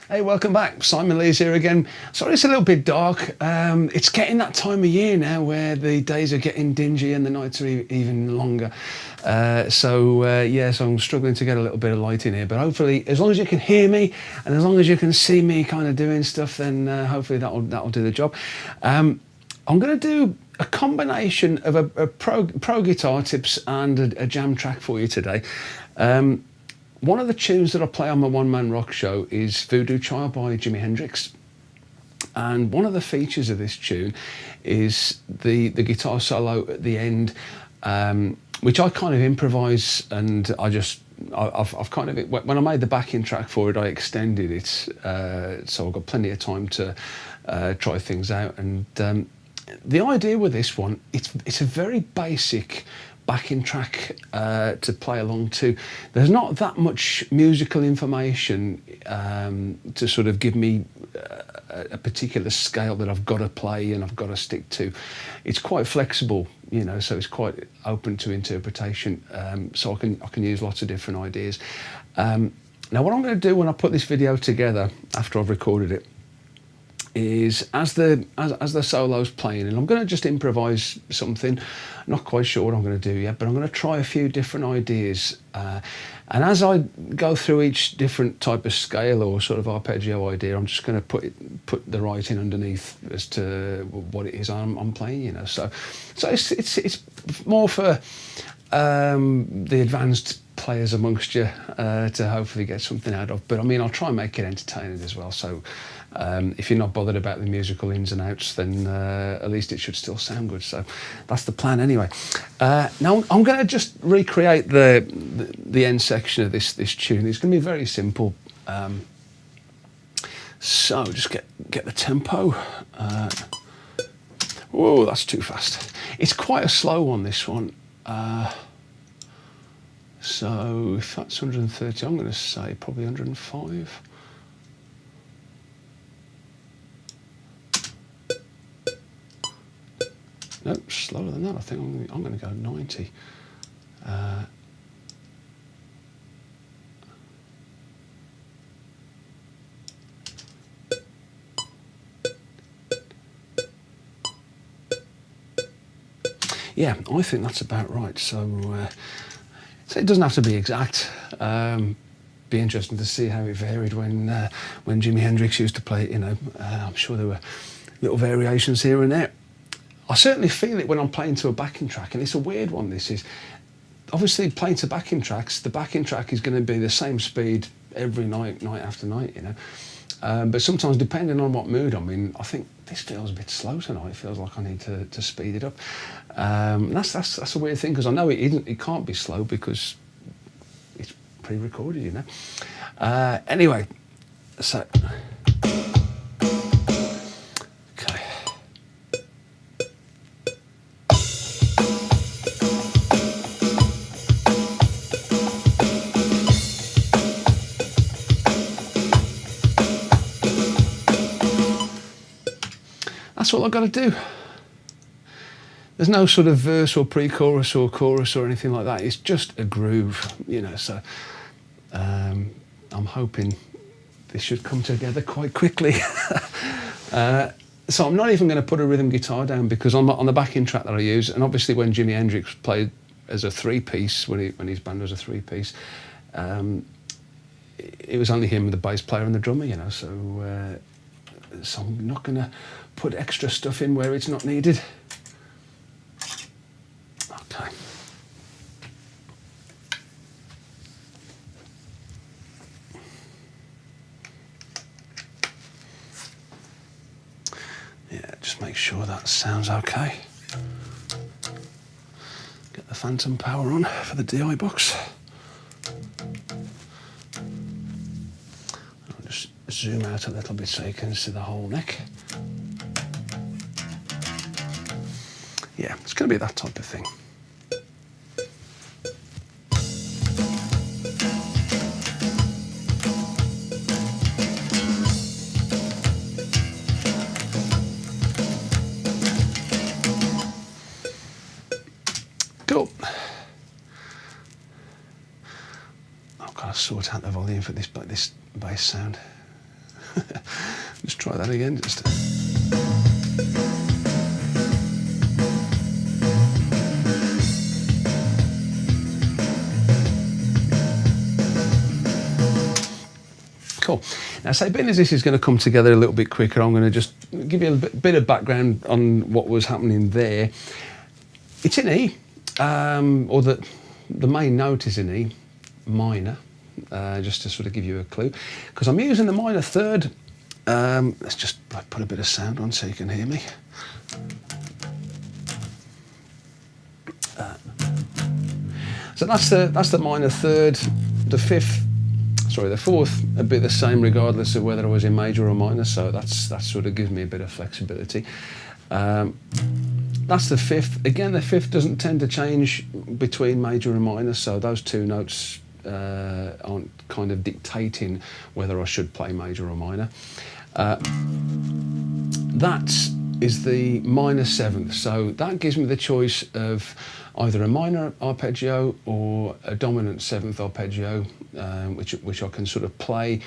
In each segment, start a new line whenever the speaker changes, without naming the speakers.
Hey, welcome back. Simon Lees here again. Sorry it's a little bit dark. It's getting that time of year now where the days are getting dingy and the nights are even longer. So I'm struggling to get a little bit of light in here. But hopefully, as long as you can hear me and as long as you can see me kind of doing stuff, then hopefully that'll do the job. I'm going to do a combination of a pro guitar tips and a jam track for you today. One of the tunes that I play on my one-man rock show is Voodoo Child by Jimi Hendrix. And one of the features of this tune is the guitar solo at the end, which I kind of improvise, and I've kind of, when I made the backing track for it, I extended it, so I've got plenty of time to try things out. And the idea with this one, it's a very basic backing track to play along to. There's not that much musical information to sort of give me a particular scale that I've got to play and I've got to stick to. It's quite flexible, you know, so it's quite open to interpretation. So I can use lots of different ideas. Now what I'm going to do when I put this video together after I've recorded it is as the solo's playing, and I'm going to just improvise something. Not quite sure what I'm going to do yet, but I'm going to try a few different ideas. And as I go through each different type of scale or sort of arpeggio idea, I'm just going to put the writing underneath as to what it is I'm playing. You know, so it's more for the advanced players amongst you to hopefully get something out of. But I mean, I'll try and make it entertaining as well. So if you're not bothered about the musical ins and outs, then at least it should still sound good. So that's the plan anyway. Now I'm going to just recreate the end section of this tune. It's going to be very simple. So just get the tempo. Whoa, that's too fast. It's quite a slow one, this one. So if that's 130, I'm going to say probably 105. No, slower than that. I think I'm going to go 90. Yeah, I think that's about right. So it doesn't have to be exact. Be interesting to see how it varied when Jimi Hendrix used to play it. You know, I'm sure there were little variations here and there. I certainly feel it when I'm playing to a backing track, and it's a weird one. This is obviously playing to backing tracks. The backing track is going to be the same speed every night after night, you know. But sometimes, depending on what mood I'm in, I think this feels a bit slow tonight. It feels like I need to speed it up. That's a weird thing, because I know it isn't. It can't be slow because it's pre-recorded, you know. Anyway, so. That's all I've got to do. There's no sort of verse or pre-chorus or chorus or anything like that. It's just a groove, you know. So I'm hoping this should come together quite quickly. So I'm not even going to put a rhythm guitar down, because on the backing track that I use, and obviously when Jimi Hendrix played as a three-piece, when his band was a three-piece, it was only him, the bass player and the drummer, you know. So I'm not going to put extra stuff in where it's not needed. Okay. Yeah, just make sure that sounds okay. Get the phantom power on for the DI box. I'll just zoom out a little bit so you can see the whole neck. Yeah, it's going to be that type of thing. Cool. I've got to sort out the volume for this bass sound. Just try that again. Just. Cool. Now, say, being as this is going to come together a little bit quicker, I'm going to just give you a bit of background on what was happening there. It's in E, or the main note is in E minor, just to sort of give you a clue, because I'm using the minor third. Let's just put a bit of sound on so you can hear me. So that's the minor third. The fourth, a bit the same regardless of whether I was in major or minor, so that sort of gives me a bit of flexibility. That's the fifth. Again, the fifth doesn't tend to change between major and minor, so those two notes aren't kind of dictating whether I should play major or minor. That is the minor seventh, so that gives me the choice of either a minor arpeggio or a dominant seventh arpeggio, which I can sort of play.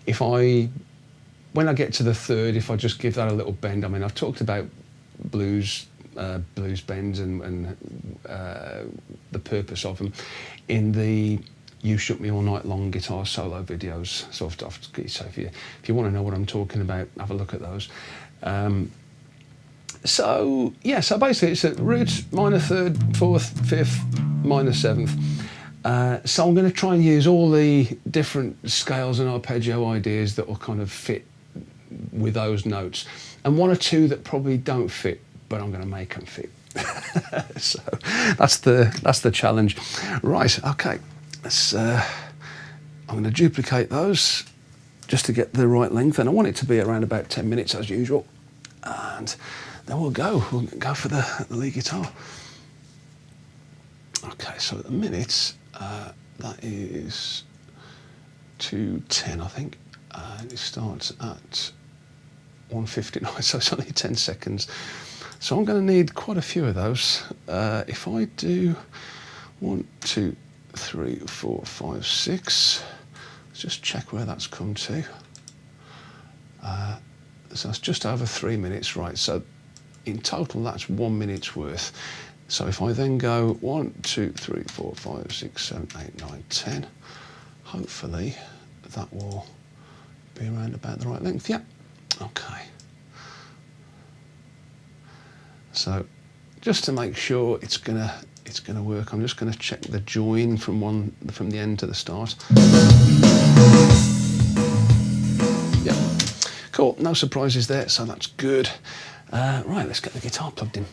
When I get to the third, if I just give that a little bend, I mean, I've talked about blues bends and the purpose of them in the You Shook Me All Night Long guitar solo videos. So if you want to know what I'm talking about, have a look at those. So basically it's a root, minor third, fourth, fifth, minor seventh. So I'm going to try and use all the different scales and arpeggio ideas that will kind of fit with those notes, and one or two that probably don't fit, but I'm going to make them fit. So that's the challenge. Right, okay. I'm going to duplicate those just to get the right length, and I want it to be around about 10 minutes as usual. And then we'll go for the lead guitar. Okay, so at the minute, that is 2:10, I think. And it starts at 1:59, so it's only 10 seconds. So I'm going to need quite a few of those. If I do 1, 2, 3, 4, 5, 6, let's just check where that's come to. So that's just over 3 minutes, right? So in total, that's 1 minute's worth. So if I then go 1, 2, 3, 4, 5, 6, 7, 8, 9, 10, hopefully that will be around about the right length. Yeah, okay. So just to make sure it's gonna work, I'm just gonna check the join from the end to the start. Yeah, cool. No surprises there, so that's good. Right, let's get the guitar plugged in.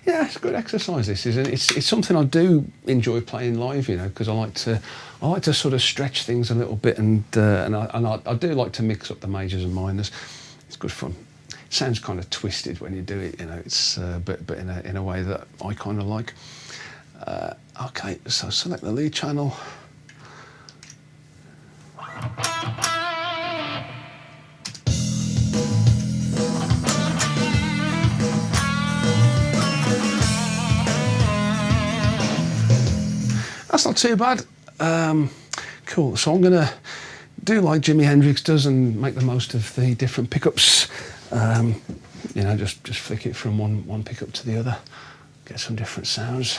Yeah, it's a good exercise. This is, and it's something I do enjoy playing live, you know, because I like to sort of stretch things a little bit, and I do like to mix up the majors and minors. It's good fun. It sounds kind of twisted when you do it, you know. It's but in a way that I kind of like. Okay, so select the lead channel. That's not too bad. Cool. So I'm going to do like Jimi Hendrix does and make the most of the different pickups. You know, just flick it from one pickup to the other, get some different sounds.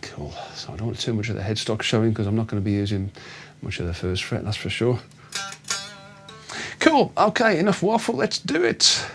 Cool. So I don't want too much of the headstock showing because I'm not going to be using much of the first fret, that's for sure. Cool. Okay, enough waffle. Let's do it.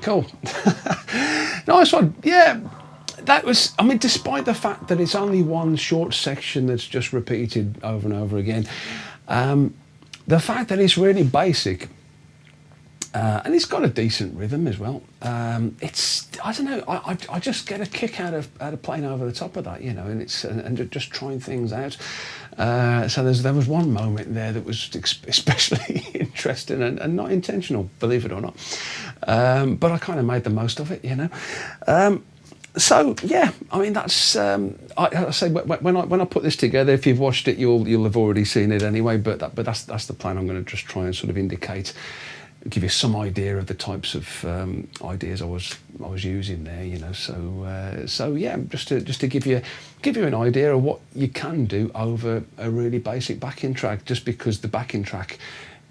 cool. Nice one. Yeah, that was, I mean, despite the fact that it's only one short section that's just repeated over and over again, the fact that it's really basic, and it's got a decent rhythm as well. It's, I don't know, I just get a kick out of playing over the top of that, you know, and it's and just trying things out. So there was one moment there that was especially interesting and not intentional, believe it or not. But I kind of made the most of it, you know. So yeah, I mean that's I say when I put this together, if you've watched it, you'll have already seen it anyway. But that's the plan. I'm going to just try and sort of indicate, give you some idea of the types of ideas I was using there, you know. So yeah, just to give you an idea of what you can do over a really basic backing track, just because the backing track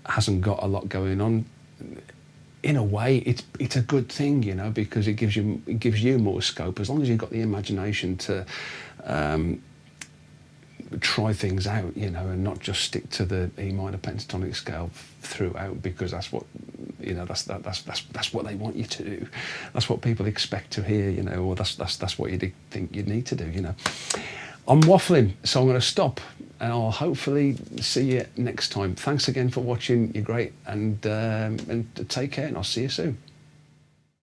hasn't got a lot going on. In a way, it's a good thing, you know, because it gives you more scope, as long as you've got the imagination to try things out, you know, and not just stick to the E minor pentatonic scale throughout, because that's what, you know, that's what they want you to do. That's what people expect to hear, you know, or that's what you think you need to do, you know. I'm waffling, so I'm going to stop, and I'll hopefully see you next time. Thanks again for watching. You're great, and take care, and I'll see you soon.